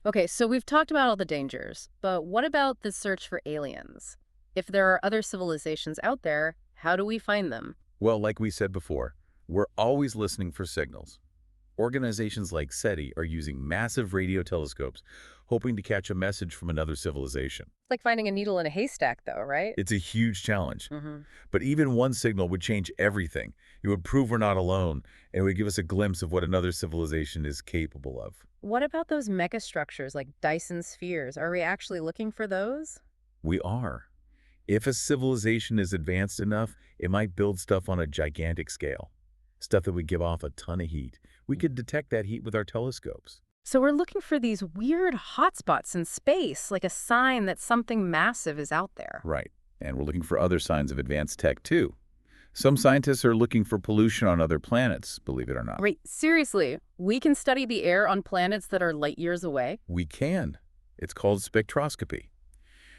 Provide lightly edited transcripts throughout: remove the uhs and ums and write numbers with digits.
Okay, so we've talked about all the dangers, but what about the search for aliens? If there are other civilizations out there, how do we find them? Well, like we said before, we're always listening for signals. Organizations like SETI are using massive radio telescopes, hoping to catch a message from another civilization. It's like finding a needle in a haystack, though, right? It's a huge challenge. hmm But even one signal would change everything. It would prove we're not alone, and it would give us a glimpse of what another civilization is capable of. What about those megastructures like Dyson spheres? Are we actually looking for those? We are. If a civilization is advanced enough, it might build stuff on a gigantic scale. Stuff that would give off a ton of heat. We could detect that heat with our telescopes. So we're looking for these weird hotspots in space, like a sign that something massive is out there. Right. And we're looking for other signs of advanced tech, too. Some scientists are looking for pollution on other planets, believe it or not. Wait, seriously, we can study the air on planets that are light years away? We can. It's called spectroscopy.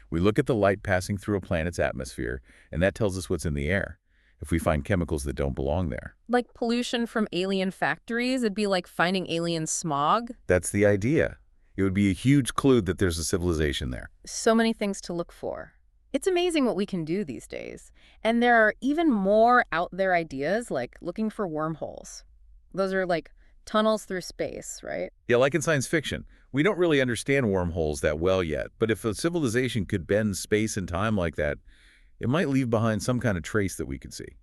We look at the light passing through a planet's atmosphere, and that tells us what's in the air. If we find chemicals that don't belong there. Like pollution from alien factories? It'd be like finding alien smog? That's the idea. It would be a huge clue that there's a civilization there. So many things to look for. It's amazing what we can do these days. And there are even more out there ideas like looking for wormholes. Those are like tunnels through space, right? Yeah, like in science fiction. We don't really understand wormholes that well yet, but if a civilization could bend space and time like that, it might leave behind some kind of trace that we could see.